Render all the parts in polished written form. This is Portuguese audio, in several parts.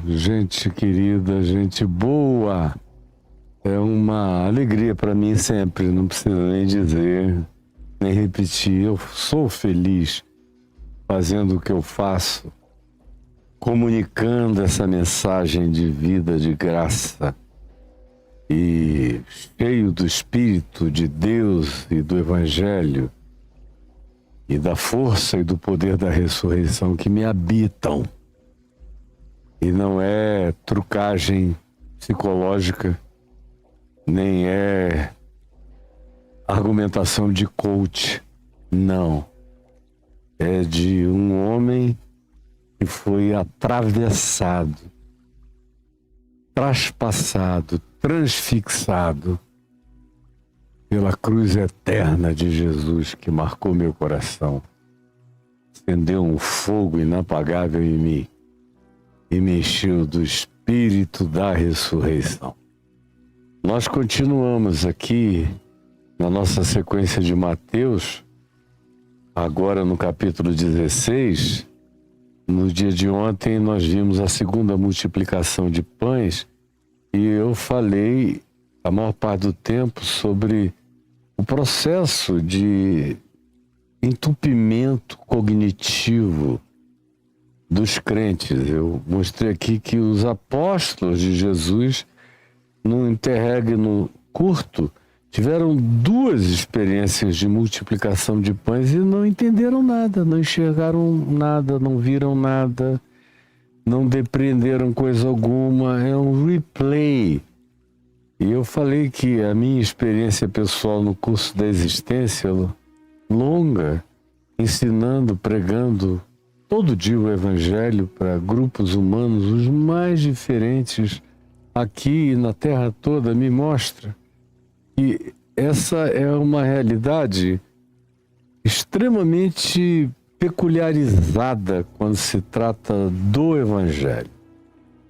Gente querida, gente boa, é uma alegria para mim sempre, não preciso nem dizer, nem repetir. Eu sou feliz fazendo o que eu faço, comunicando essa mensagem de vida, de graça e cheio do Espírito de Deus e do Evangelho e da força e do poder da ressurreição que me habitam. E não é trucagem psicológica, nem é argumentação de coach, não. É de um homem que foi atravessado, traspassado, transfixado pela cruz eterna de Jesus que marcou meu coração, acendeu um fogo inapagável em mim e me encheu do Espírito da ressurreição. Nós continuamos aqui na nossa sequência de Mateus, agora no capítulo 16. No dia de ontem nós vimos a segunda multiplicação de pães e eu falei a maior parte do tempo sobre o processo de entupimento cognitivo dos crentes. Eu mostrei aqui que os apóstolos de Jesus, num interregno curto, tiveram duas experiências de multiplicação de pães e não entenderam nada, não enxergaram nada, não viram nada, não depreenderam coisa alguma. É um replay. E eu falei que a minha experiência pessoal no curso da existência longa, ensinando, pregando todo dia o Evangelho para grupos humanos, os mais diferentes aqui e na Terra toda, me mostra que essa é uma realidade extremamente peculiarizada quando se trata do Evangelho,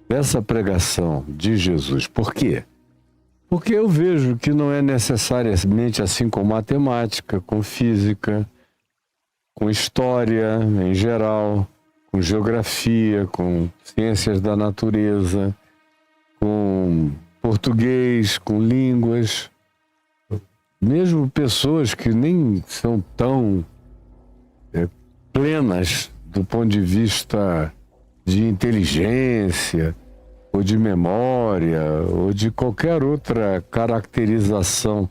dessa pregação de Jesus. Por quê? Porque eu vejo que não é necessariamente assim com matemática, com física, com história em geral, com geografia, com ciências da natureza, com português, com línguas. Mesmo pessoas que nem são tão plenas do ponto de vista de inteligência, ou de memória, ou de qualquer outra caracterização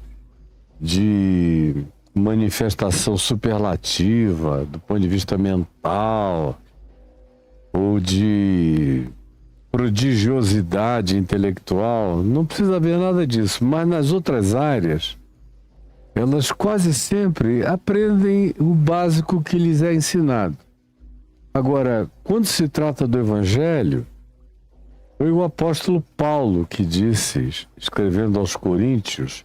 de manifestação superlativa do ponto de vista mental ou de prodigiosidade intelectual, não precisa haver nada disso. Mas nas outras áreas, elas quase sempre aprendem o básico que lhes é ensinado. Agora, quando se trata do Evangelho, foi o apóstolo Paulo que disse, escrevendo aos Coríntios,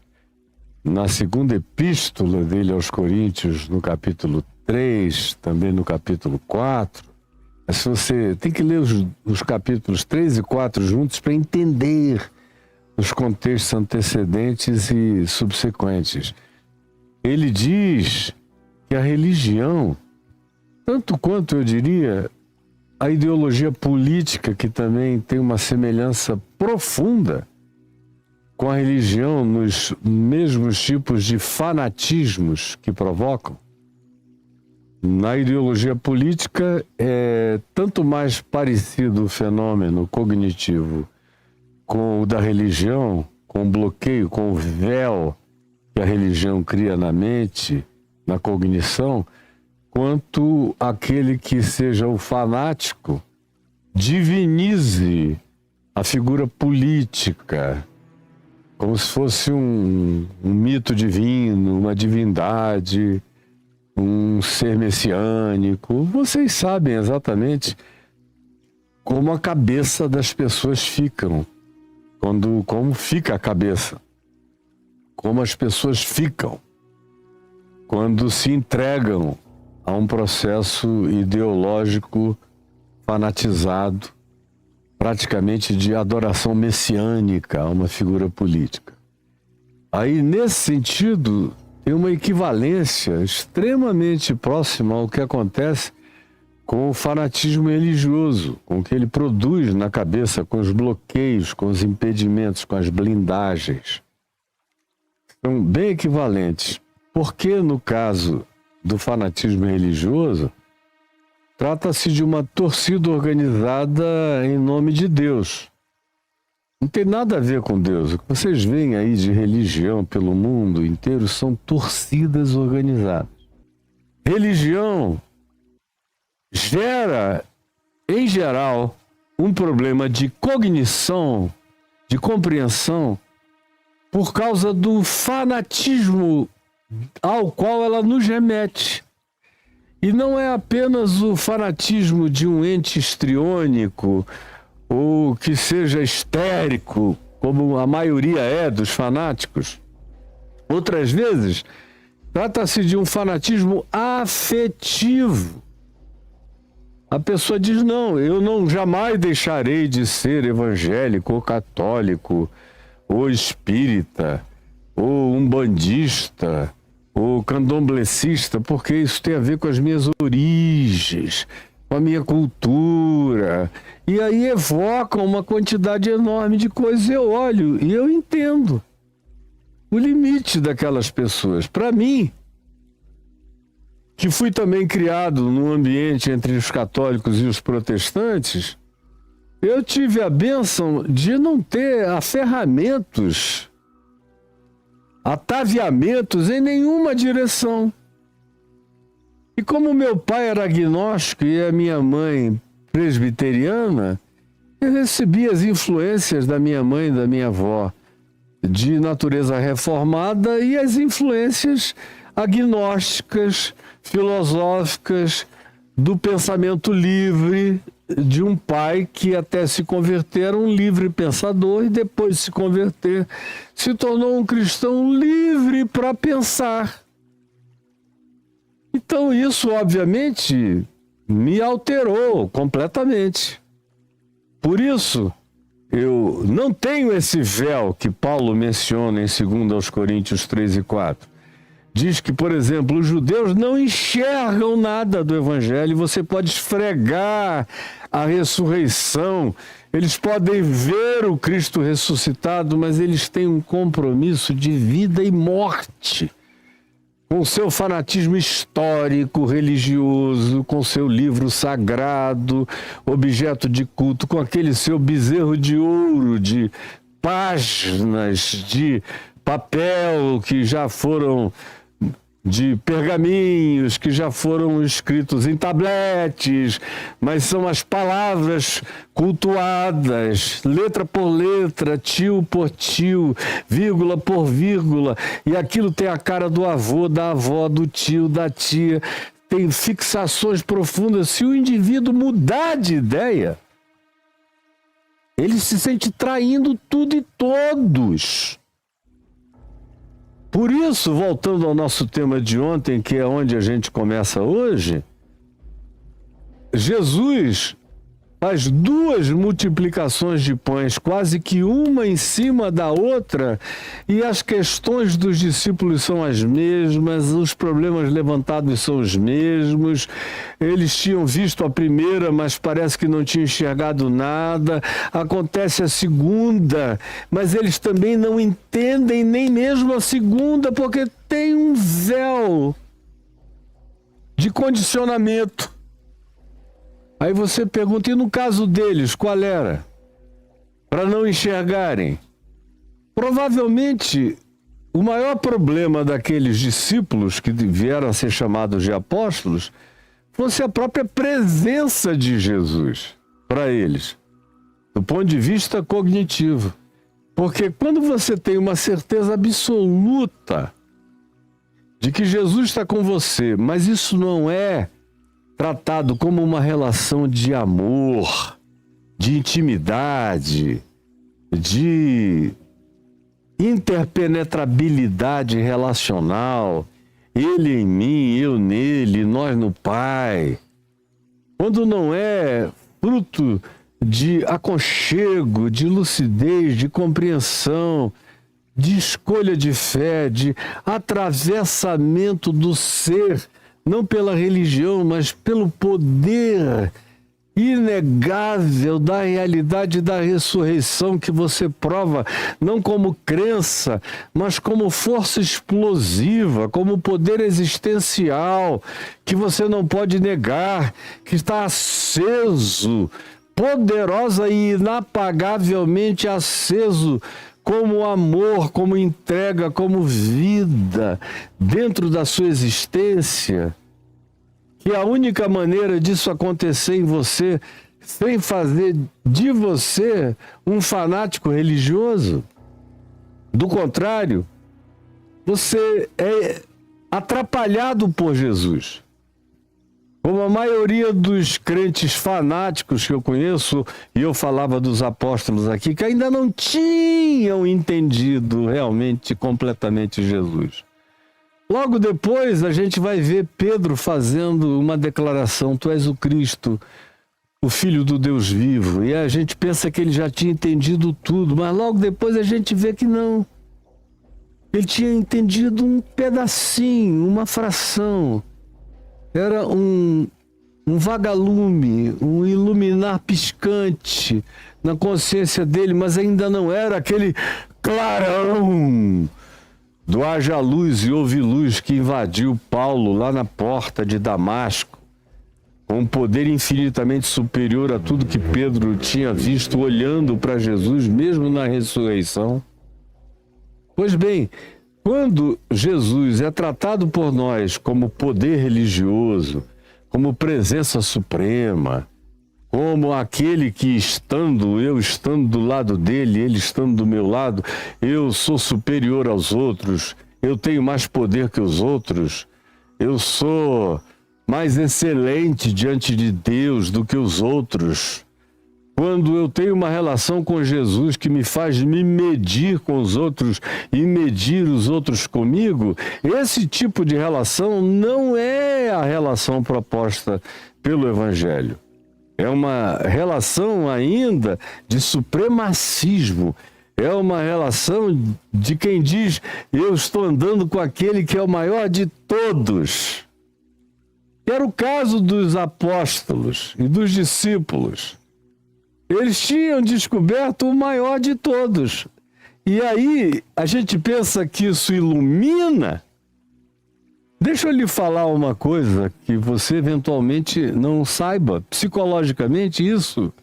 na segunda epístola dele aos Coríntios, no capítulo 3, também no capítulo 4, mas você tem que ler os capítulos 3 e 4 juntos para entender os contextos antecedentes e subsequentes. Ele diz que a religião, tanto quanto eu diria, a ideologia política, que também tem uma semelhança profunda com a religião nos mesmos tipos de fanatismos que provocam. Na ideologia política é tanto mais parecido o fenômeno cognitivo com o da religião, com o bloqueio, com o véu que a religião cria na mente, na cognição, quanto aquele que seja o fanático divinize a figura política, como se fosse um mito divino, uma divindade, um ser messiânico. Vocês sabem exatamente como a cabeça das pessoas ficam, como fica a cabeça, como as pessoas ficam quando se entregam a um processo ideológico fanatizado, praticamente de adoração messiânica a uma figura política. Aí, nesse sentido, tem uma equivalência extremamente próxima ao que acontece com o fanatismo religioso, com o que ele produz na cabeça, com os bloqueios, com os impedimentos, com as blindagens. São bem equivalentes. Porque, no caso do fanatismo religioso, trata-se de uma torcida organizada em nome de Deus. Não tem nada a ver com Deus. O que vocês veem aí de religião pelo mundo inteiro são torcidas organizadas. Religião gera, em geral, um problema de cognição, de compreensão, por causa do fanatismo ao qual ela nos remete. E não é apenas o fanatismo de um ente histriônico ou que seja histérico, como a maioria é dos fanáticos. Outras vezes, trata-se de um fanatismo afetivo. A pessoa diz, não, eu não jamais deixarei de ser evangélico ou católico, ou espírita, ou umbandista, ou candomblessista, porque isso tem a ver com as minhas origens, com a minha cultura. E aí evocam uma quantidade enorme de coisas. Eu olho e eu entendo o limite daquelas pessoas. Para mim, que fui também criado num ambiente entre os católicos e os protestantes, eu tive a bênção de não ter aferramentos, ataviamentos em nenhuma direção. E como meu pai era agnóstico e a minha mãe presbiteriana, eu recebi as influências da minha mãe e da minha avó de natureza reformada e as influências agnósticas, filosóficas, do pensamento livre de um pai que até se converter era um livre pensador e depois de se converter se tornou um cristão livre para pensar. Então isso obviamente me alterou completamente. Por isso eu não tenho esse véu que Paulo menciona em 2 Coríntios 3 e 4. Diz que, por exemplo, os judeus não enxergam nada do evangelho. Você pode esfregar a ressurreição, eles podem ver o Cristo ressuscitado, mas eles têm um compromisso de vida e morte com o seu fanatismo histórico, religioso, com seu livro sagrado, objeto de culto, com aquele seu bezerro de ouro, de páginas, de papel que já foram, de pergaminhos que já foram escritos em tabletes, mas são as palavras cultuadas, letra por letra, tio por tio, vírgula por vírgula, e aquilo tem a cara do avô, da avó, do tio, da tia, tem fixações profundas. Se o indivíduo mudar de ideia, ele se sente traindo tudo e todos. Por isso, voltando ao nosso tema de ontem, que é onde a gente começa hoje, Jesus faz 2 multiplicações de pães, quase que uma em cima da outra, e as questões dos discípulos são as mesmas, os problemas levantados são os mesmos, eles tinham visto a primeira, mas parece que não tinham enxergado nada, acontece a segunda, mas eles também não entendem nem mesmo a segunda, porque tem um véu de condicionamento. Aí você pergunta, e no caso deles, qual era? Para não enxergarem. Provavelmente, o maior problema daqueles discípulos que vieram a ser chamados de apóstolos fosse a própria presença de Jesus para eles, do ponto de vista cognitivo. Porque quando você tem uma certeza absoluta de que Jesus está com você, mas isso não é tratado como uma relação de amor, de intimidade, de interpenetrabilidade relacional, ele em mim, eu nele, nós no Pai. Quando não é fruto de aconchego, de lucidez, de compreensão, de escolha de fé, de atravessamento do ser não pela religião, mas pelo poder inegável da realidade da ressurreição que você prova, não como crença, mas como força explosiva, como poder existencial, que você não pode negar, que está aceso, poderosa e inapagavelmente aceso, como amor, como entrega, como vida dentro da sua existência. Que a única maneira disso acontecer em você, sem fazer de você um fanático religioso. Do contrário, você é atrapalhado por Jesus. Como a maioria dos crentes fanáticos que eu conheço, e eu falava dos apóstolos aqui, que ainda não tinham entendido realmente, completamente Jesus. Logo depois a gente vai ver Pedro fazendo uma declaração: tu és o Cristo, o Filho do Deus vivo. E a gente pensa que ele já tinha entendido tudo, mas logo depois a gente vê que não. Ele tinha entendido um pedacinho, uma fração. Era um vagalume, um iluminar piscante na consciência dele, mas ainda não era aquele clarão do haja luz e ouve luz que invadiu Paulo lá na porta de Damasco, com um poder infinitamente superior a tudo que Pedro tinha visto olhando para Jesus, mesmo na ressurreição. Pois bem, quando Jesus é tratado por nós como poder religioso, como presença suprema, como aquele que eu estando do lado dele, ele estando do meu lado, eu sou superior aos outros, eu tenho mais poder que os outros, eu sou mais excelente diante de Deus do que os outros. Quando eu tenho uma relação com Jesus que me faz me medir com os outros e medir os outros comigo, esse tipo de relação não é a relação proposta pelo Evangelho. É uma relação ainda de supremacismo. É uma relação de quem diz: eu estou andando com aquele que é o maior de todos. Era o caso dos apóstolos e dos discípulos. Eles tinham descoberto o maior de todos. E aí a gente pensa que isso ilumina. Deixa eu lhe falar uma coisa que você eventualmente não saiba. Psicologicamente, isso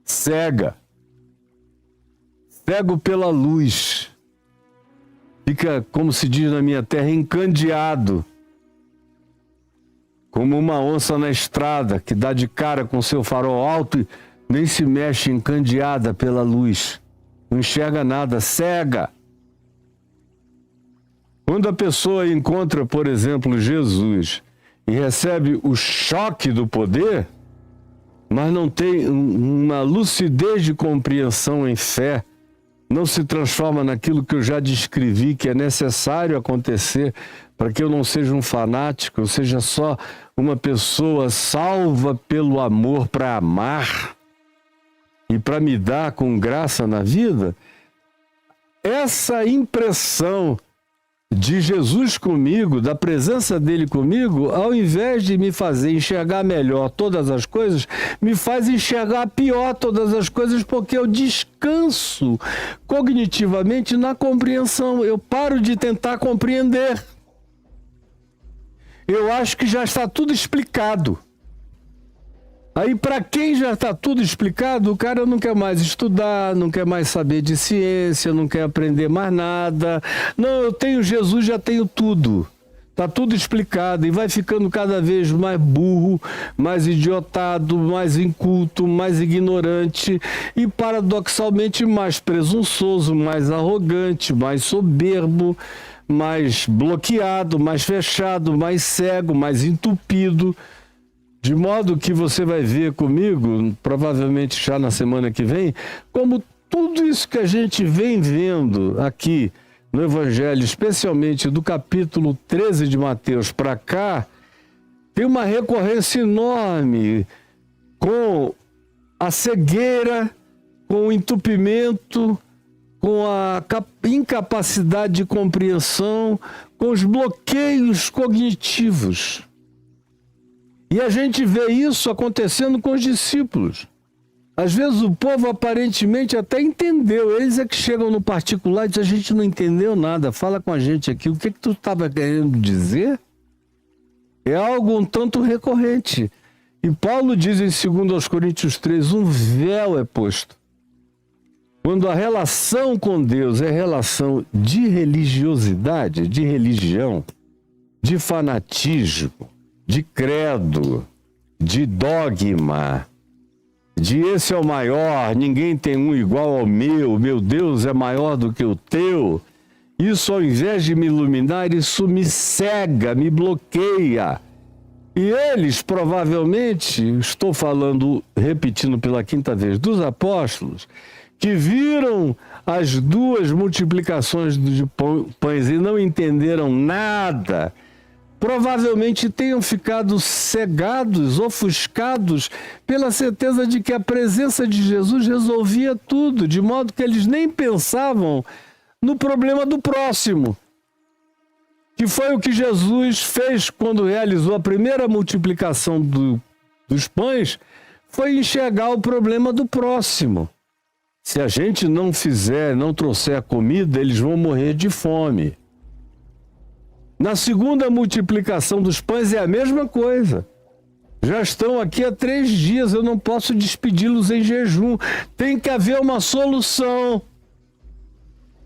cega. Cego pela luz. Fica, como se diz na minha terra, encandeado. Como uma onça na estrada que dá de cara com seu farol alto e nem se mexe, encandeada pela luz. Não enxerga nada, cega. Quando a pessoa encontra, por exemplo, Jesus e recebe o choque do poder, mas não tem uma lucidez de compreensão em fé, não se transforma naquilo que eu já descrevi, que é necessário acontecer para que eu não seja um fanático, eu seja só uma pessoa salva pelo amor para amar e para me dar com graça na vida, essa impressão de Jesus comigo, da presença dele comigo, ao invés de me fazer enxergar melhor todas as coisas, me faz enxergar pior todas as coisas, porque eu descanso cognitivamente na compreensão. Eu paro de tentar compreender. Eu acho que já está tudo explicado. Aí, para quem já está tudo explicado, o cara não quer mais estudar, não quer mais saber de ciência, não quer aprender mais nada. Não, eu tenho Jesus, já tenho tudo. Está tudo explicado e vai ficando cada vez mais burro, mais idiotado, mais inculto, mais ignorante e, paradoxalmente, mais presunçoso, mais arrogante, mais soberbo, mais bloqueado, mais fechado, mais cego, mais entupido. De modo que você vai ver comigo, provavelmente já na semana que vem, como tudo isso que a gente vem vendo aqui no Evangelho, especialmente do capítulo 13 de Mateus para cá, tem uma recorrência enorme com a cegueira, com o entupimento, com a incapacidade de compreensão, com os bloqueios cognitivos. E a gente vê isso acontecendo com os discípulos. Às vezes o povo aparentemente até entendeu, eles é que chegam no particular e dizem, a gente não entendeu nada, fala com a gente aqui, o que tu estava querendo dizer? É algo um tanto recorrente. E Paulo diz em 2 Coríntios 3, um véu é posto. Quando a relação com Deus é relação de religiosidade, de religião, de fanatismo, de credo, de dogma, de esse é o maior, ninguém tem um igual ao meu Deus é maior do que o teu, isso ao invés de me iluminar, isso me cega, me bloqueia. E eles provavelmente, estou falando, repetindo pela quinta vez, dos apóstolos, que viram as 2 multiplicações de pães e não entenderam nada, provavelmente tenham ficado cegados, ofuscados, pela certeza de que a presença de Jesus resolvia tudo, de modo que eles nem pensavam no problema do próximo, que foi o que Jesus fez quando realizou a primeira multiplicação dos pães, foi enxergar o problema do próximo. Se a gente não fizer, não trouxer a comida, eles vão morrer de fome. Na segunda multiplicação dos pães é a mesma coisa. Já estão aqui há 3 dias, eu não posso despedi-los em jejum. Tem que haver uma solução.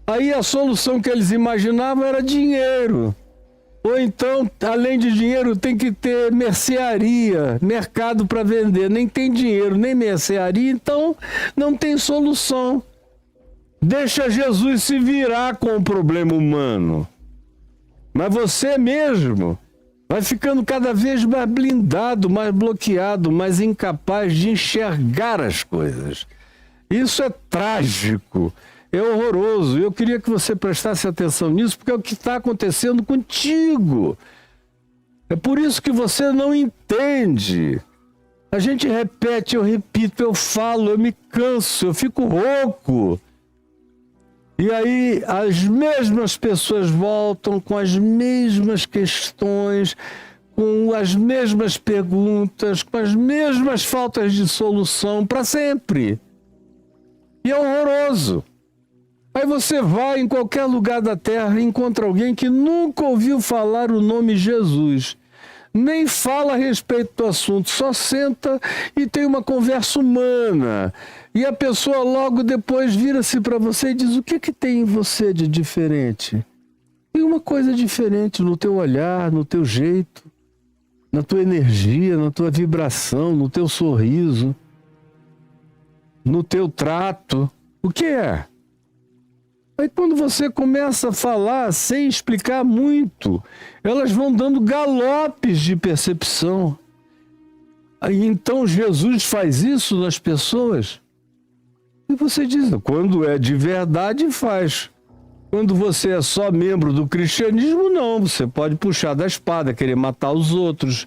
Aí a solução que eles imaginavam era dinheiro. Ou então, além de dinheiro, tem que ter mercearia, mercado para vender. Nem tem dinheiro, nem mercearia, então não tem solução. Deixa Jesus se virar com o problema humano. Mas você mesmo vai ficando cada vez mais blindado, mais bloqueado, mais incapaz de enxergar as coisas. Isso é trágico. É horroroso. Eu queria que você prestasse atenção nisso, porque é o que está acontecendo contigo. É por isso que você não entende. A gente repete, eu repito, eu falo, eu me canso, eu fico rouco. E aí as mesmas pessoas voltam com as mesmas questões, com as mesmas perguntas, com as mesmas faltas de solução para sempre. E é horroroso. Aí você vai em qualquer lugar da terra e encontra alguém que nunca ouviu falar o nome Jesus, nem fala a respeito do assunto, só senta e tem uma conversa humana. E a pessoa logo depois vira-se para você e diz, o que tem em você de diferente? Tem uma coisa diferente no teu olhar, no teu jeito, na tua energia, na tua vibração, no teu sorriso, no teu trato. O que é? Aí quando você começa a falar sem explicar muito, elas vão dando galopes de percepção. Aí então Jesus faz isso nas pessoas. E você diz, quando é de verdade, faz. Quando você é só membro do cristianismo, não. Você pode puxar da espada, querer matar os outros,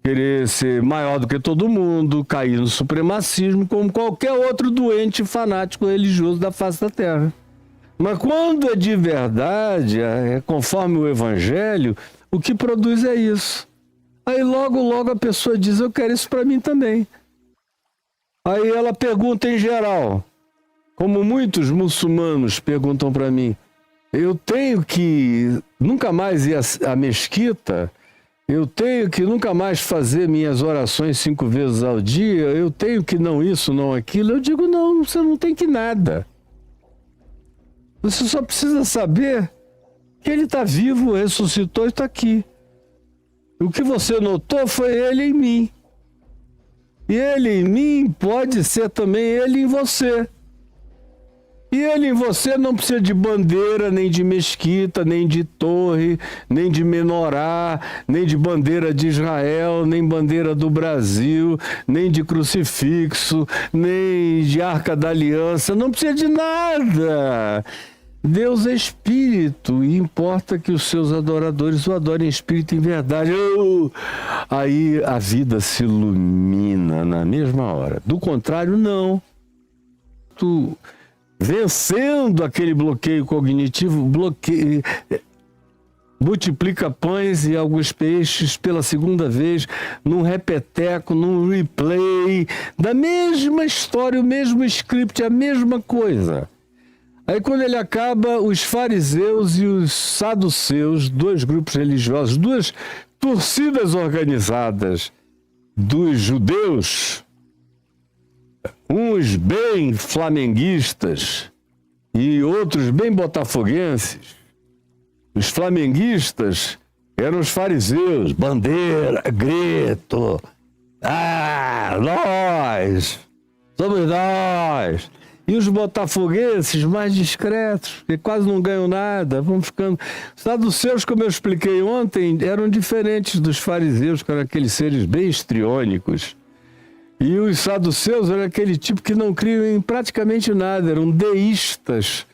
querer ser maior do que todo mundo, cair no supremacismo, como qualquer outro doente fanático religioso da face da terra. Mas quando é de verdade, é conforme o Evangelho, o que produz é isso. Aí logo a pessoa diz, eu quero isso para mim também. Aí ela pergunta em geral, como muitos muçulmanos perguntam para mim, eu tenho que nunca mais ir à mesquita, eu tenho que nunca mais fazer minhas orações 5 vezes ao dia, eu tenho que não isso, não aquilo. Eu digo, não, você não tem que nada. Você só precisa saber que ele está vivo, ressuscitou e está aqui. O que você notou foi ele em mim. E ele em mim pode ser também ele em você. E ele em você não precisa de bandeira, nem de mesquita, nem de torre, nem de menorá, nem de bandeira de Israel, nem bandeira do Brasil, nem de crucifixo, nem de arca da aliança, não precisa de nada. Deus é espírito e importa que os seus adoradores o adorem em espírito e em verdade. Aí a vida se ilumina na mesma hora. Do contrário, não. Vencendo aquele bloqueio cognitivo, multiplica pães e alguns peixes pela segunda vez, num repeteco, num replay, da mesma história, o mesmo script, a mesma coisa. Aí quando ele acaba, os fariseus e os saduceus, dois grupos religiosos, duas torcidas organizadas dos judeus, uns bem flamenguistas e outros bem botafoguenses. Os flamenguistas eram os fariseus, bandeira, grito, nós, somos nós. E os botafoguenses mais discretos, que quase não ganham nada, vão ficando... Os saduceus, como eu expliquei ontem, eram diferentes dos fariseus, que eram aqueles seres bem histriônicos. E os saduceus eram aquele tipo que não criam em praticamente nada, eram deístas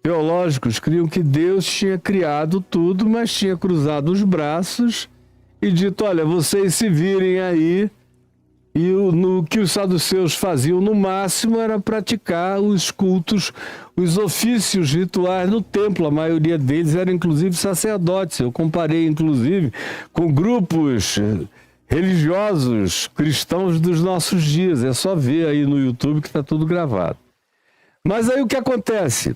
teológicos, criam que Deus tinha criado tudo, mas tinha cruzado os braços e dito, olha, vocês se virem aí. E no que os saduceus faziam no máximo era praticar os cultos, os ofícios rituais no templo. A maioria deles eram inclusive sacerdotes. Eu comparei inclusive com grupos religiosos cristãos dos nossos dias. É só ver aí no YouTube que está tudo gravado. Mas aí o que acontece?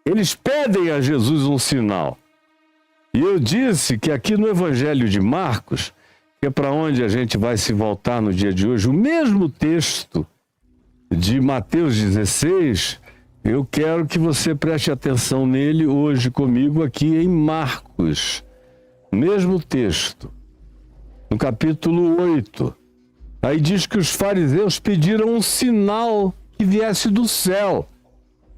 Eles pedem a Jesus um sinal. E eu disse que aqui no Evangelho de Marcos, que é para onde a gente vai se voltar no dia de hoje, o mesmo texto de Mateus 16, eu quero que você preste atenção nele hoje comigo aqui em Marcos. Mesmo texto, no capítulo 8. Aí diz que os fariseus pediram um sinal que viesse do céu.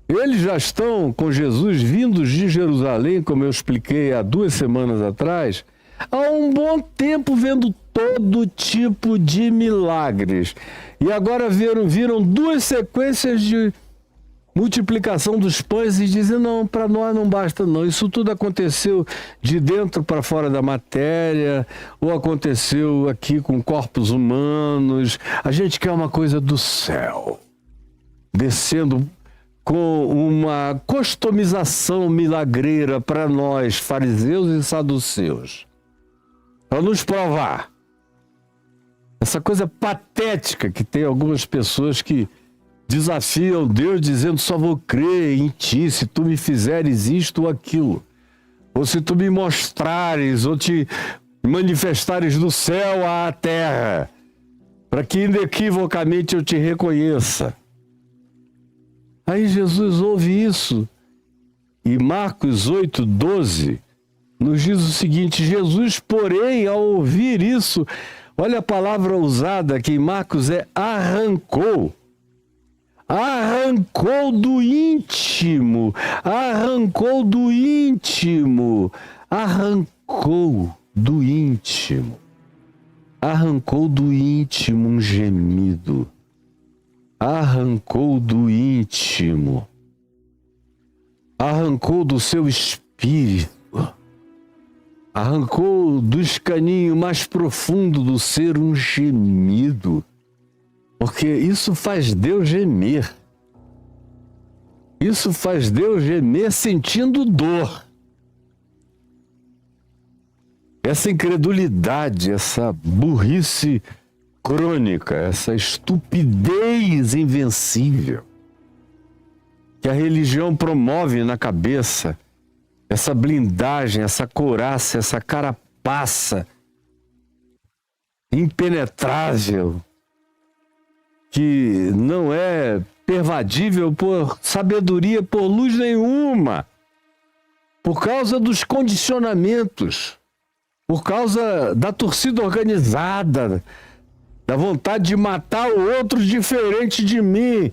Eles já estão com Jesus vindos de Jerusalém, como eu expliquei há 2 semanas atrás, há um bom tempo vendo todo tipo de milagres. E agora viram 2 sequências de multiplicação dos pães e dizem, não, para nós não basta não. Isso tudo aconteceu de dentro para fora da matéria, ou aconteceu aqui com corpos humanos. A gente quer uma coisa do céu, descendo com uma customização milagreira para nós, fariseus e saduceus, para nos provar. Essa coisa patética que tem algumas pessoas que desafiam Deus dizendo, só vou crer em ti se tu me fizeres isto ou aquilo. Ou se tu me mostrares ou te manifestares do céu à terra, para que inequivocamente eu te reconheça. Aí Jesus ouve isso. E Marcos 8:12 nos diz o seguinte, Jesus, porém, ao ouvir isso, olha a palavra usada aqui em Marcos, é arrancou. Arrancou do íntimo, arrancou do íntimo, arrancou do íntimo, arrancou do íntimo um gemido, arrancou do íntimo, arrancou do seu espírito, arrancou do escaninho mais profundo do ser um gemido. Porque isso faz Deus gemer. Isso faz Deus gemer sentindo dor. Essa incredulidade, essa burrice crônica, essa estupidez invencível que a religião promove na cabeça, essa blindagem, essa couraça, essa carapaça impenetrável, que não é pervadível por sabedoria, por luz nenhuma, por causa dos condicionamentos, por causa da torcida organizada, da vontade de matar o outro diferente de mim,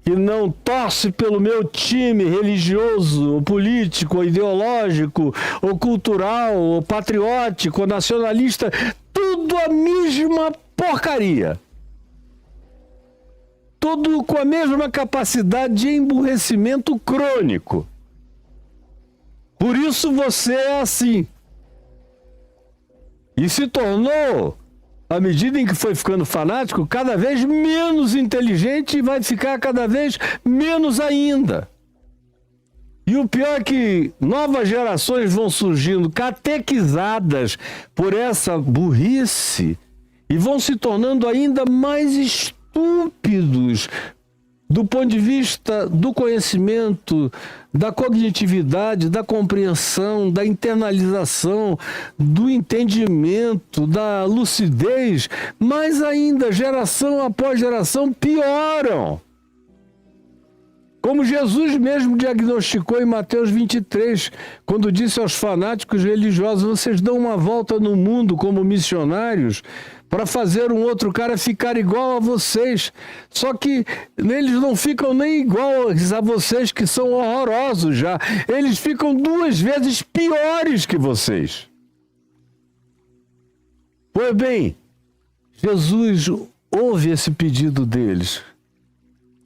que não torce pelo meu time religioso, ou político, ou ideológico, ou cultural, ou patriótico, ou nacionalista, tudo a mesma porcaria. Tudo com a mesma capacidade de emburrecimento crônico. Por isso você é assim. E se tornou, à medida em que foi ficando fanático, cada vez menos inteligente e vai ficar cada vez menos ainda. E o pior é que novas gerações vão surgindo catequizadas por essa burrice e vão se tornando ainda mais estúpidos do ponto de vista do conhecimento, da cognitividade, da compreensão, da internalização, do entendimento, da lucidez, mas ainda, geração após geração, pioram. Como Jesus mesmo diagnosticou em Mateus 23, quando disse aos fanáticos religiosos: vocês dão uma volta no mundo como missionários para fazer um outro cara ficar igual a vocês. Só que eles não ficam nem iguais a vocês, que são horrorosos já. Eles ficam 2 vezes piores que vocês. Pois bem, Jesus ouve esse pedido deles.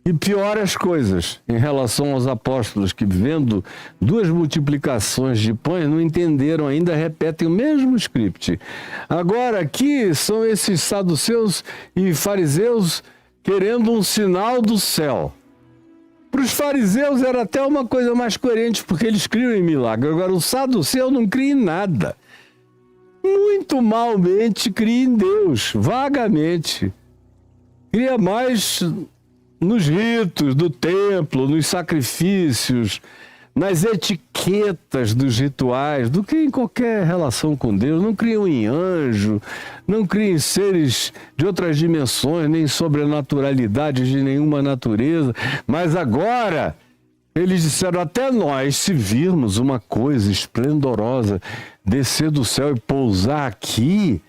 E piora as coisas em relação aos apóstolos que, vendo 2 multiplicações de pães, não entenderam ainda, repetem o mesmo script. Agora aqui são esses saduceus e fariseus querendo um sinal do céu. Para os fariseus era até uma coisa mais coerente, porque eles criam em milagre. Agora o saduceu não cria em nada. Muito malmente cria em Deus, vagamente. Cria mais nos ritos do templo, nos sacrifícios, nas etiquetas dos rituais, do que em qualquer relação com Deus. Não criam em anjo, não criam em seres de outras dimensões, nem sobrenaturalidades de nenhuma natureza. Mas agora, eles disseram: até nós, se virmos uma coisa esplendorosa descer do céu e pousar aqui,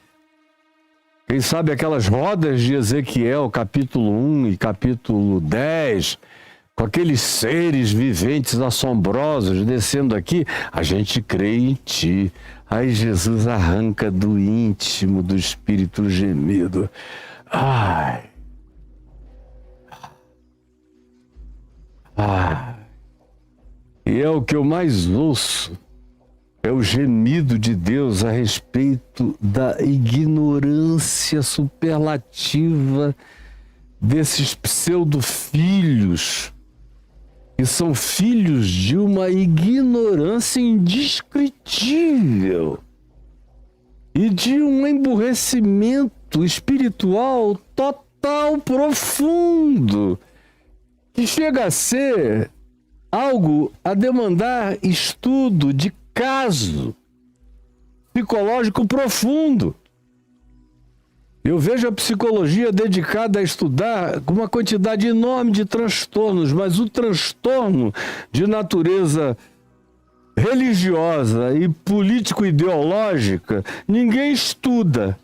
quem sabe aquelas rodas de Ezequiel, capítulo 1 e capítulo 10, com aqueles seres viventes assombrosos descendo aqui, a gente crê em ti. Aí Jesus arranca do íntimo do espírito o gemido. Ai. E é o que eu mais ouço. É o gemido de Deus a respeito da ignorância superlativa desses pseudo-filhos, que são filhos de uma ignorância indescritível e de um emburrecimento espiritual total, profundo, que chega a ser algo a demandar estudo de caso psicológico profundo. Eu vejo a psicologia dedicada a estudar uma quantidade enorme de transtornos, mas o transtorno de natureza religiosa e político-ideológica ninguém estuda.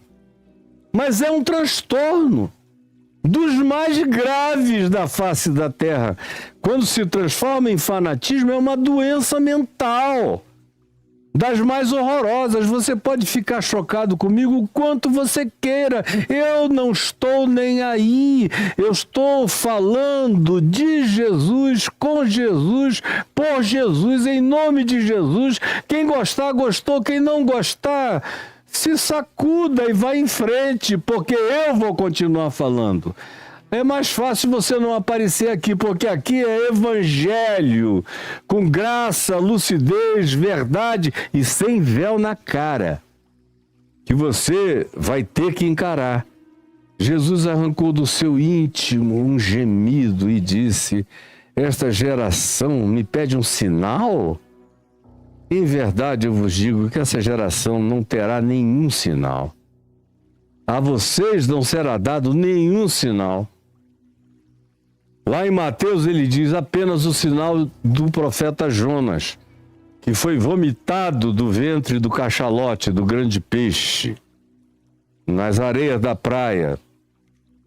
Mas é um transtorno dos mais graves da face da Terra. Quando se transforma em fanatismo, é uma doença mental das mais horrorosas. Você pode ficar chocado comigo o quanto você queira. Eu não estou nem aí. Eu estou falando de Jesus, com Jesus, por Jesus, em nome de Jesus. Quem gostar, gostou. Quem não gostar, se sacuda e vá em frente, porque eu vou continuar falando. É mais fácil você não aparecer aqui, porque aqui é evangelho, com graça, lucidez, verdade e sem véu na cara, que você vai ter que encarar. Jesus arrancou do seu íntimo um gemido e disse: esta geração me pede um sinal? Em verdade eu vos digo que essa geração não terá nenhum sinal. A vocês não será dado nenhum sinal. Lá em Mateus ele diz apenas o sinal do profeta Jonas, que foi vomitado do ventre do cachalote, do grande peixe, nas areias da praia.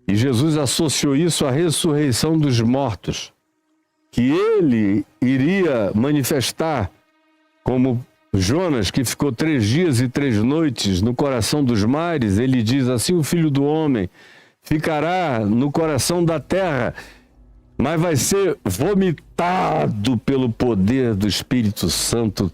E Jesus associou isso à ressurreição dos mortos, que ele iria manifestar como Jonas, que ficou 3 dias e 3 noites no coração dos mares. Ele diz assim: o Filho do Homem ficará no coração da terra, mas vai ser vomitado pelo poder do Espírito Santo,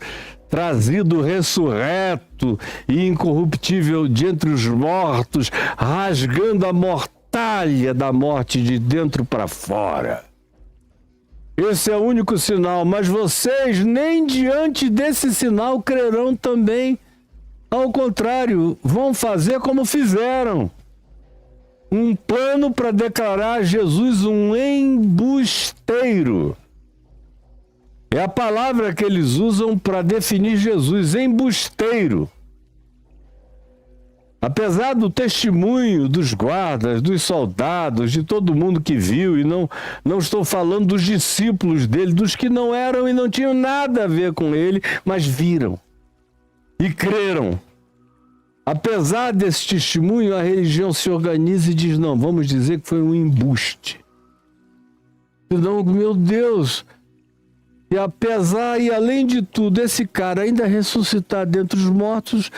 trazido ressurreto e incorruptível de entre os mortos, rasgando a mortalha da morte de dentro para fora. Esse é o único sinal, mas vocês nem diante desse sinal crerão também. Ao contrário, vão fazer como fizeram. Um plano para declarar Jesus um embusteiro. É a palavra que eles usam para definir Jesus, embusteiro. Apesar do testemunho dos guardas, dos soldados, de todo mundo que viu, e não estou falando dos discípulos dele, dos que não eram e não tinham nada a ver com ele, mas viram e creram. Apesar desse testemunho, a religião se organiza e diz, não, vamos dizer que foi um embuste. Não, meu Deus, e apesar e além de tudo, esse cara ainda ressuscitar dentre os mortos,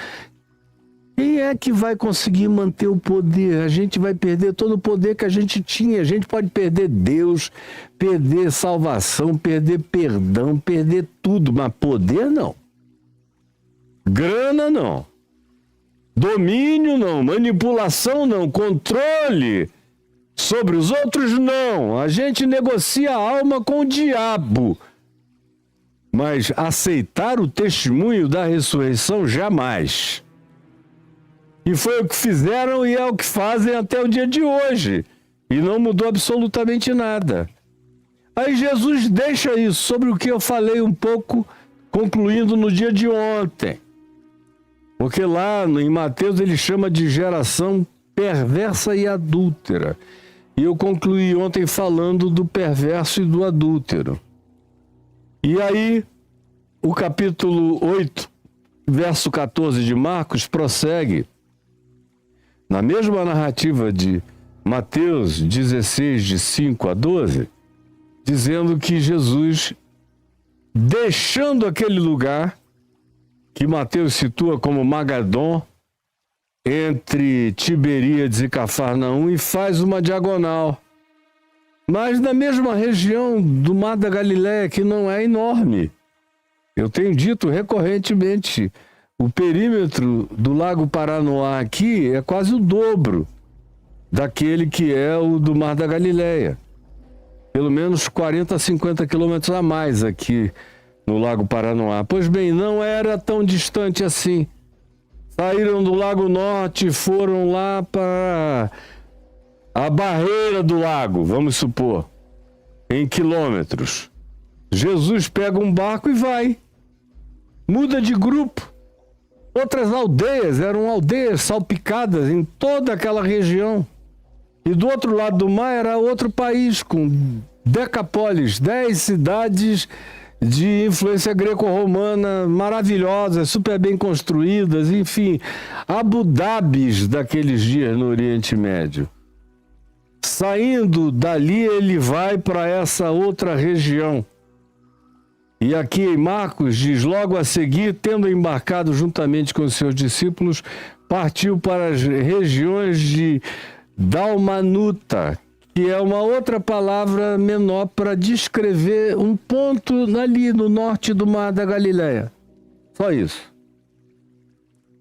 quem é que vai conseguir manter o poder? A gente vai perder todo o poder que a gente tinha. A gente pode perder Deus, perder salvação, perder perdão, perder tudo, mas poder não. Grana não. Domínio não, manipulação não, controle sobre os outros não. A gente negocia a alma com o diabo. Mas aceitar o testemunho da ressurreição jamais. E foi o que fizeram e é o que fazem até o dia de hoje. E não mudou absolutamente nada. Aí Jesus deixa isso sobre o que eu falei um pouco, concluindo no dia de ontem. Porque lá em Mateus ele chama de geração perversa e adúltera. E eu concluí ontem falando do perverso e do adúltero. E aí, o capítulo 8, verso 14 de Marcos, prossegue na mesma narrativa de Mateus 16, de 5 a 12, dizendo que Jesus, deixando aquele lugar que Mateus situa como Magadon, entre Tiberíades e Cafarnaum, e faz uma diagonal. Mas na mesma região do Mar da Galileia, que não é enorme. Eu tenho dito recorrentemente, o perímetro do Lago Paranoá aqui é quase o dobro daquele que é o do Mar da Galileia. Pelo menos 40, 50 quilômetros a mais aqui no Lago Paranoá. Pois bem, não era tão distante assim. Saíram do Lago Norte e foram lá para a barreira do lago, vamos supor, em quilômetros. Jesus pega um barco e vai. Muda de grupo. Outras aldeias, eram aldeias salpicadas em toda aquela região. E do outro lado do mar era outro país, com Decapólis, 10 cidades de influência greco-romana maravilhosas, super bem construídas, enfim, Abu Dhabis daqueles dias no Oriente Médio. Saindo dali, ele vai para essa outra região. E aqui em Marcos diz, logo a seguir, tendo embarcado juntamente com os seus discípulos, partiu para as regiões de Dalmanuta, que é uma outra palavra menor para descrever um ponto ali no norte do Mar da Galileia. Só isso.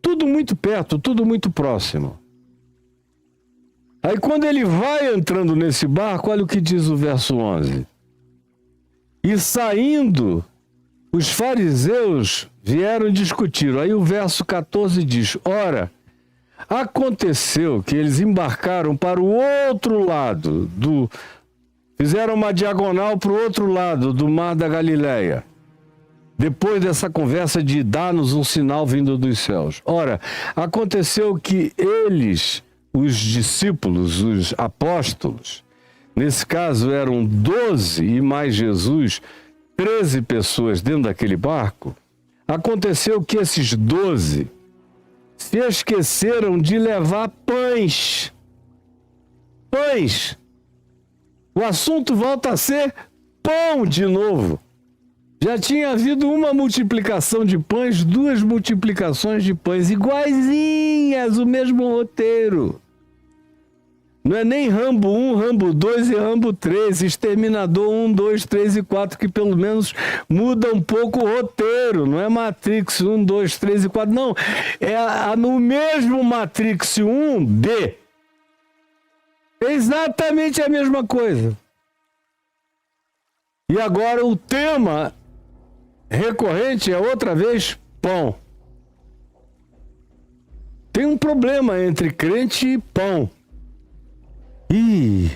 Tudo muito perto, tudo muito próximo. Aí quando ele vai entrando nesse barco, olha o que diz o verso 11. E saindo, os fariseus vieram discutir. Aí o verso 14 diz, ora, aconteceu que eles embarcaram para o outro lado fizeram uma diagonal para o outro lado do Mar da Galileia. Depois dessa conversa de dar-nos um sinal vindo dos céus. Ora, aconteceu que eles, os discípulos, os apóstolos, nesse caso eram 12 e mais Jesus, 13 pessoas dentro daquele barco. Aconteceu que esses 12 se esqueceram de levar pães. Pães. O assunto volta a ser pão de novo. Já tinha havido uma multiplicação de pães, 2 multiplicações de pães, iguaizinhas, o mesmo roteiro. Não é nem Rambo 1, Rambo 2 e Rambo 3, Exterminador 1, 2, 3 e 4, que pelo menos muda um pouco o roteiro. Não é Matrix 1, 2, 3 e 4, não. É no mesmo Matrix 1B. É exatamente a mesma coisa. E E agora o tema recorrente é outra vez pão. Tem um problema entre crente e pão. Ih,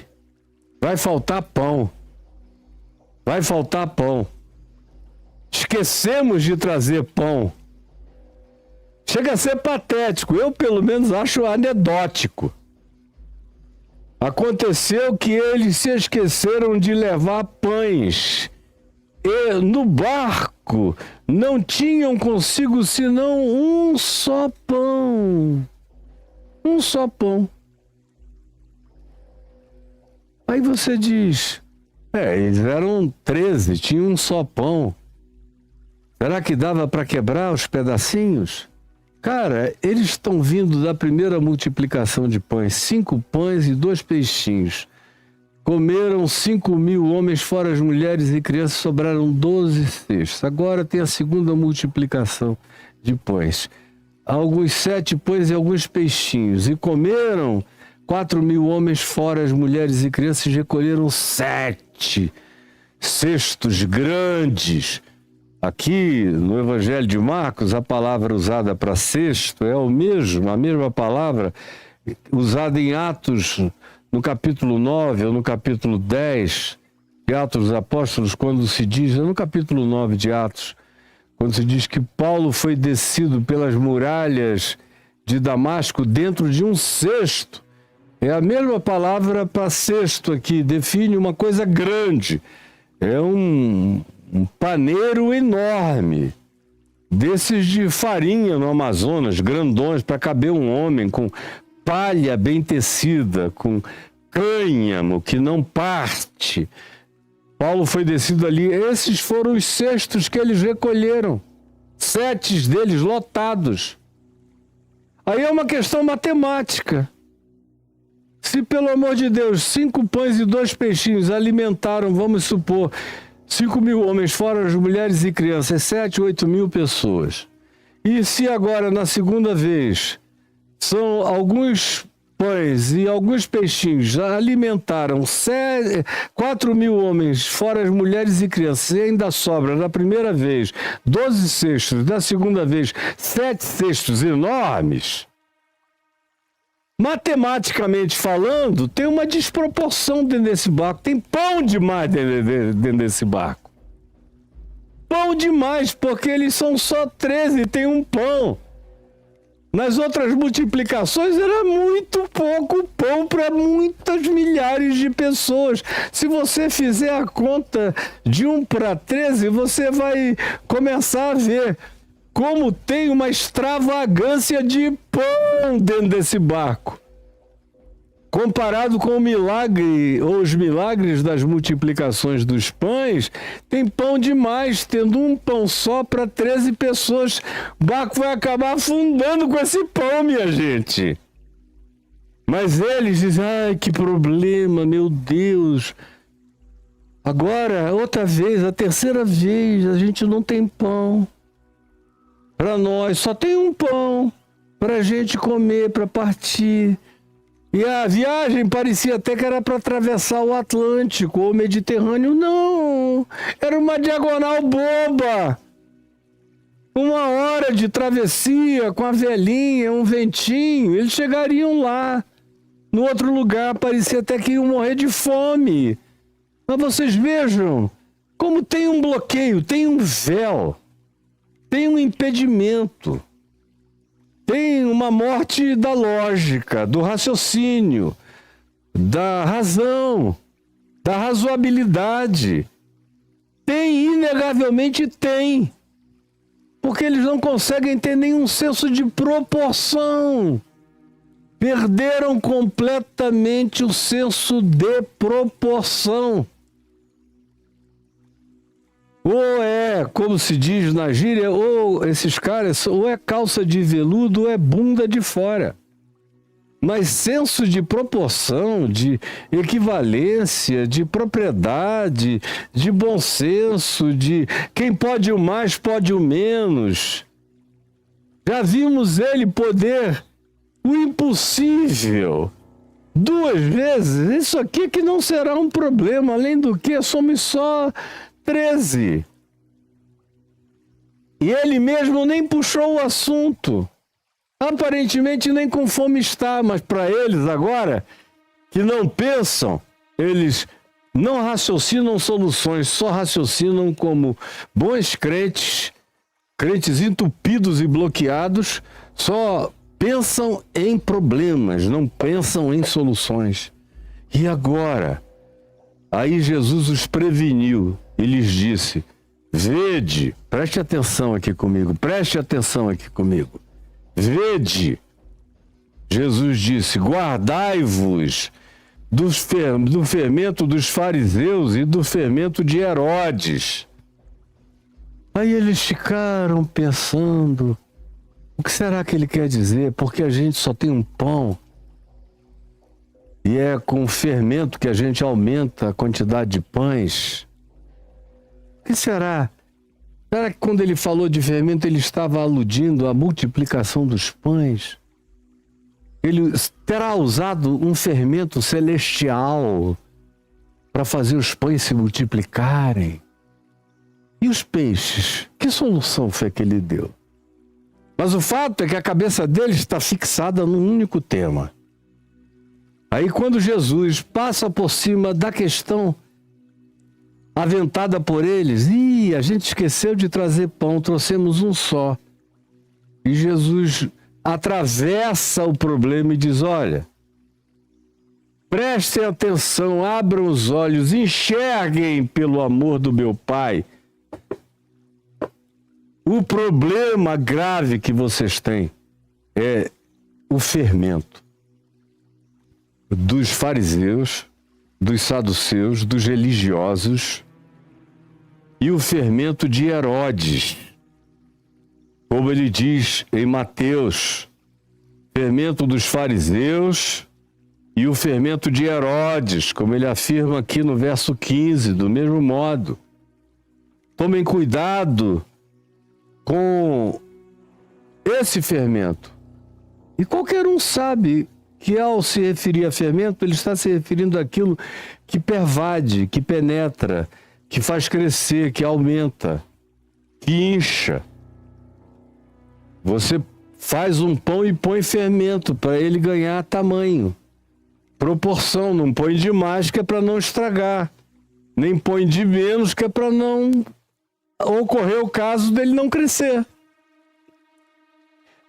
vai faltar pão. Vai faltar pão. Esquecemos de trazer pão. Chega a ser patético. Eu, pelo menos, acho anedótico. Aconteceu que eles se esqueceram de levar pães. E no barco não tinham consigo senão um só pão. Um só pão. Aí você diz, eles eram 13, tinham um só pão. Será que dava para quebrar os pedacinhos? Cara, eles estão vindo da primeira multiplicação de pães, 5 pães e 2 peixinhos. Comeram 5.000 homens, fora as mulheres e crianças, sobraram 12 cestos. Agora tem a segunda multiplicação de pães. Alguns 7 pães e alguns peixinhos. E comeram 4.000 homens, fora as mulheres e crianças, recolheram 7 cestos grandes. Aqui no Evangelho de Marcos, a palavra usada para cesto é a mesma palavra usada em Atos, no capítulo 9 ou no capítulo 10 de Atos dos Apóstolos, quando se diz, no capítulo 9 de Atos, quando se diz que Paulo foi descido pelas muralhas de Damasco dentro de um cesto. É a mesma palavra para cesto aqui, define uma coisa grande. É um paneiro enorme, desses de farinha no Amazonas, grandões, para caber um homem, com palha bem tecida, com cânhamo que não parte. Paulo foi descido ali. Esses foram os cestos que eles recolheram, 7 deles lotados. Aí é uma questão matemática. Se, pelo amor de Deus, 5 pães e 2 peixinhos alimentaram, vamos supor, 5.000 homens, fora as mulheres e crianças, 7, 8.000 pessoas. E se agora, na segunda vez, são alguns pães e alguns peixinhos, já alimentaram 4.000 homens, fora as mulheres e crianças, e ainda sobra, na primeira vez, 12 cestos, na segunda vez, 7 cestos enormes, matematicamente falando, tem uma desproporção dentro desse barco. Tem pão demais dentro desse barco. Pão demais, porque eles são só 13 e tem um pão. Nas outras multiplicações era muito pouco pão para muitas milhares de pessoas. Se você fizer a conta de 1 para 13, você vai começar a ver como tem uma extravagância de pão dentro desse barco. Comparado com o milagre, ou os milagres das multiplicações dos pães, tem pão demais, tendo um pão só para 13 pessoas. O barco vai acabar afundando com esse pão, minha gente. Mas eles dizem, ai, que problema, meu Deus. Agora, outra vez, a terceira vez, a gente não tem pão. Para nós, só tem um pão para a gente comer, para partir. E a viagem parecia até que era para atravessar o Atlântico ou o Mediterrâneo. Não, era uma diagonal boba. 1 hora de travessia com a velhinha, um ventinho, eles chegariam lá. No outro lugar parecia até que iam morrer de fome. Mas vocês vejam como tem um bloqueio, tem um véu. Tem um impedimento, tem uma morte da lógica, do raciocínio, da razão, da razoabilidade. Tem, inegavelmente tem, porque eles não conseguem ter nenhum senso de proporção. Perderam completamente o senso de proporção. Ou é, como se diz na gíria, ou esses caras, ou é calça de veludo ou é bunda de fora. Mas senso de proporção, de equivalência, de propriedade, de bom senso, de quem pode o mais, pode o menos. Já vimos ele poder o impossível 2 vezes. Isso aqui que não será um problema, além do que somos só 13. E ele mesmo nem puxou o assunto. Aparentemente nem com fome está, mas para eles agora, que não pensam, eles não raciocinam soluções, só raciocinam como bons crentes, crentes entupidos e bloqueados, só pensam em problemas, não pensam em soluções. E agora? Aí Jesus os preveniu e lhes disse: vede, preste atenção aqui comigo, vede. Jesus disse: guardai-vos do fermento dos fariseus e do fermento de Herodes. Aí eles ficaram pensando, o que será que ele quer dizer? Porque a gente só tem um pão. E é com o fermento que a gente aumenta a quantidade de pães. O que será? Será que quando ele falou de fermento, ele estava aludindo à multiplicação dos pães? Ele terá usado um fermento celestial para fazer os pães se multiplicarem? E os peixes? Que solução foi que ele deu? Mas o fato é que a cabeça dele está fixada num único tema. Aí quando Jesus passa por cima da questão aventada por eles, a gente esqueceu de trazer pão, trouxemos um só. E Jesus atravessa o problema e diz: olha, prestem atenção, abram os olhos, enxerguem pelo amor do meu Pai o problema grave que vocês têm é o fermento dos fariseus, dos saduceus, dos religiosos e o fermento de Herodes. Como ele diz em Mateus, fermento dos fariseus e o fermento de Herodes, como ele afirma aqui no verso 15, do mesmo modo. Tomem cuidado com esse fermento. E qualquer um sabe que ao se referir a fermento, ele está se referindo àquilo que pervade, que penetra, que faz crescer, que aumenta, que incha. Você faz um pão e põe fermento para ele ganhar tamanho, proporção, não põe demais que é para não estragar, nem põe de menos que é para não ocorrer o caso dele não crescer.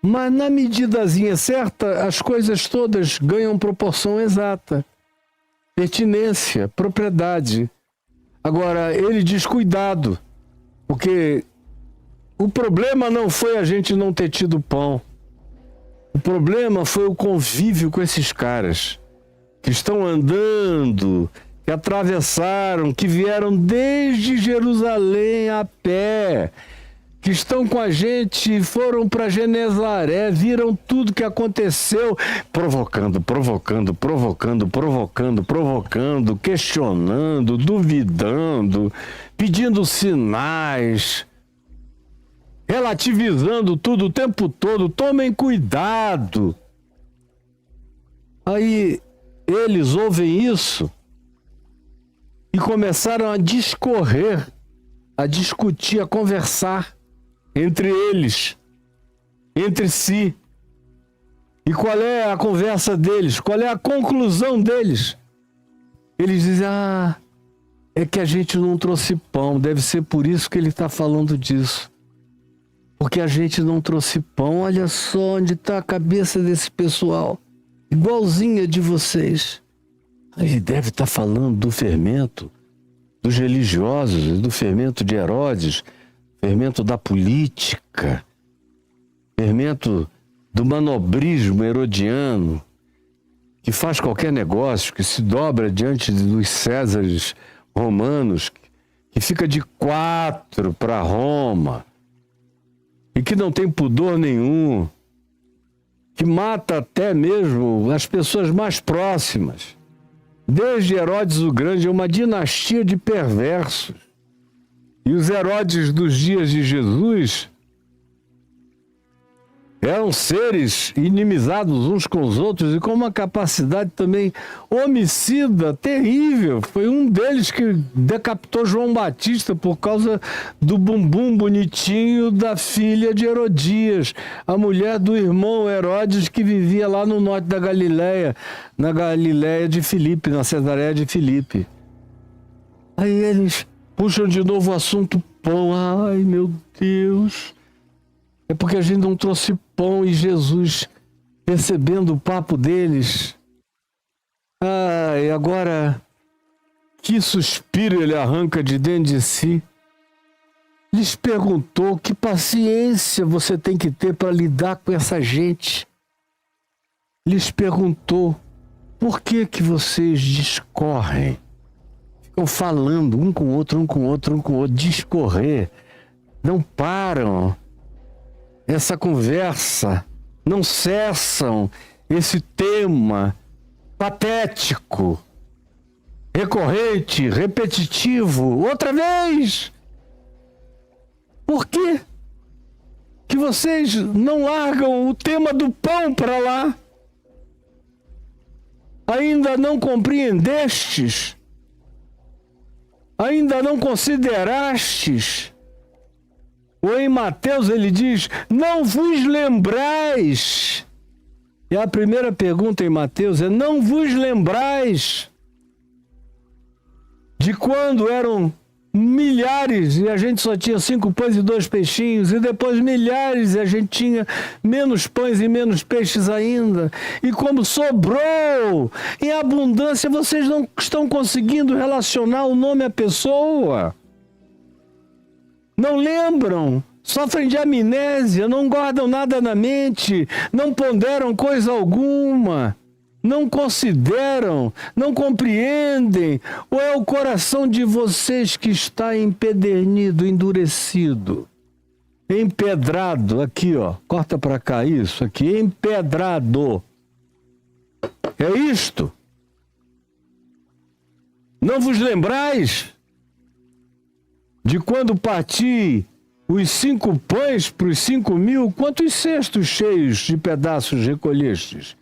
Mas na medidazinha certa, as coisas todas ganham proporção exata, pertinência, propriedade. Agora, ele diz cuidado, porque o problema não foi a gente não ter tido pão. O problema foi o convívio com esses caras que estão andando, que atravessaram, que vieram desde Jerusalém a pé, que estão com a gente, foram para Genezaré, viram tudo que aconteceu, provocando, questionando, duvidando, pedindo sinais, relativizando tudo o tempo todo. Tomem cuidado. Aí eles ouvem isso e começaram a discorrer, a discutir, a conversar entre eles, entre si. E qual é a conversa deles? Qual é a conclusão deles? Eles dizem: é que a gente não trouxe pão, deve ser por isso que ele está falando disso. Porque a gente não trouxe pão. Olha só onde está a cabeça desse pessoal, igualzinha de vocês. Ele deve estar falando do fermento dos religiosos, do fermento de Herodes, fermento da política, fermento do manobrismo herodiano, que faz qualquer negócio, que se dobra diante dos Césares romanos, que fica de 4 para Roma, e que não tem pudor nenhum, que mata até mesmo as pessoas mais próximas. Desde Herodes o Grande, é uma dinastia de perversos. E os Herodes dos dias de Jesus Eram seres inimizados uns com os outros e com uma capacidade também homicida terrível. Foi um deles que decapitou João Batista por causa do bumbum bonitinho da filha de Herodias, a mulher do irmão Herodes que vivia lá no norte da Galileia, na Galileia de Filipe, na Cesareia de Filipe. Aí eles puxam de novo o assunto pão. Ai, meu Deus! É porque a gente não trouxe pão e Jesus, percebendo o papo deles, e agora, que suspiro ele arranca de dentro de si. Lhes perguntou que paciência você tem que ter para lidar com essa gente. Lhes perguntou por que vocês discorrem. Ficam falando um com o outro, discorrer. Não param. Essa conversa, não cessam esse tema patético, recorrente, repetitivo, outra vez. Por quê que vocês não largam o tema do pão para lá? Ainda não compreendestes? Ainda não considerastes? Ou em Mateus ele diz, não vos lembrais. E a primeira pergunta em Mateus é, não vos lembrais de quando eram milhares e a gente só tinha 5 pães e 2 peixinhos, e depois milhares e a gente tinha menos pães e menos peixes ainda. E como sobrou em abundância, vocês não estão conseguindo relacionar o nome à pessoa. Não lembram, sofrem de amnésia, não guardam nada na mente, não ponderam coisa alguma, não consideram, não compreendem, ou é o coração de vocês que está empedernido, endurecido, empedrado, aqui ó, corta para cá isso aqui, empedrado, é isto? Não vos lembrais de quando parti os 5 pães para os 5.000, quantos cestos cheios de pedaços recolhestes?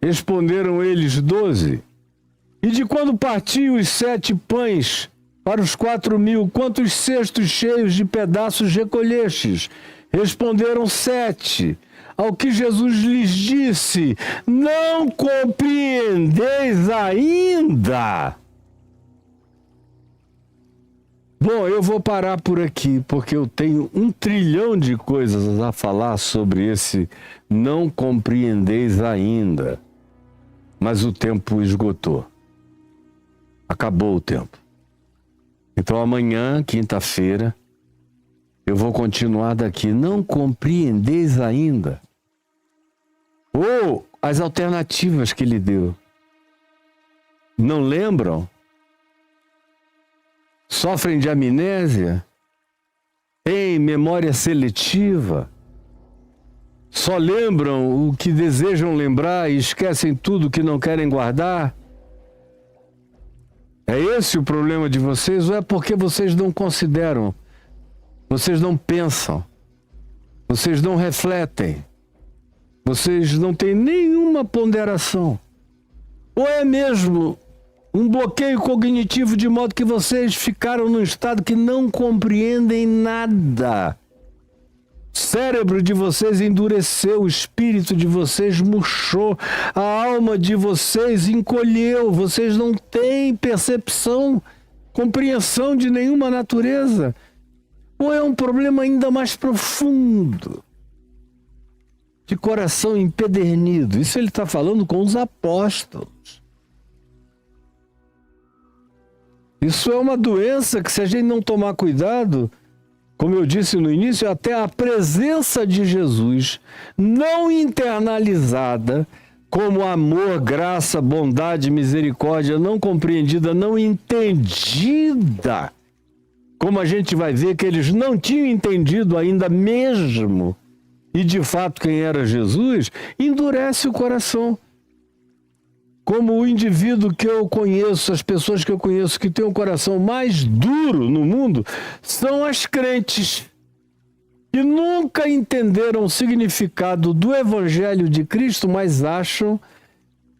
Responderam eles 12. E de quando parti os 7 pães para os 4.000, quantos cestos cheios de pedaços recolhestes? Responderam 7. Ao que Jesus lhes disse, não compreendeis ainda? Bom, eu vou parar por aqui, porque eu tenho 1 trilhão de coisas a falar sobre esse não compreendeis ainda. Mas o tempo esgotou. Acabou o tempo. Então amanhã, quinta-feira, eu vou continuar daqui. Não compreendeis ainda? Ou as alternativas que ele deu. Não lembram? Sofrem de amnésia? Têm memória seletiva? Só lembram o que desejam lembrar e esquecem tudo que não querem guardar? É esse o problema de vocês? Ou é porque vocês não consideram? Vocês não pensam? Vocês não refletem? Vocês não têm nenhuma ponderação? Ou é mesmo um bloqueio cognitivo de modo que vocês ficaram num estado que não compreendem nada? O cérebro de vocês endureceu, o espírito de vocês murchou, a alma de vocês encolheu, vocês não têm percepção, compreensão de nenhuma natureza? Ou é um problema ainda mais profundo, de coração empedernido? Isso ele está falando com os apóstolos. Isso é uma doença que, se a gente não tomar cuidado, como eu disse no início, até a presença de Jesus não internalizada como amor, graça, bondade, misericórdia, não compreendida, não entendida, como a gente vai ver que eles não tinham entendido ainda mesmo, e de fato quem era Jesus, endurece o coração. Como o indivíduo que eu conheço, as pessoas que eu conheço que têm o coração mais duro no mundo, são as crentes. que nunca entenderam o significado do Evangelho de Cristo, mas acham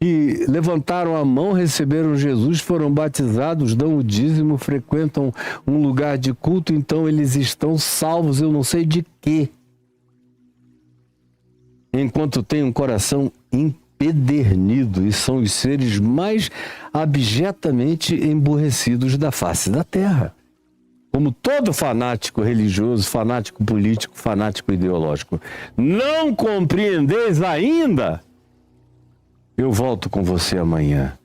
que levantaram a mão, receberam Jesus, foram batizados, dão o dízimo, frequentam um lugar de culto, então eles estão salvos, eu não sei de quê. Enquanto têm um coração empedernido e são os seres mais abjetamente emburrecidos da face da terra. Como todo fanático religioso, fanático político, fanático ideológico. Não compreendeis ainda? Eu volto com você amanhã.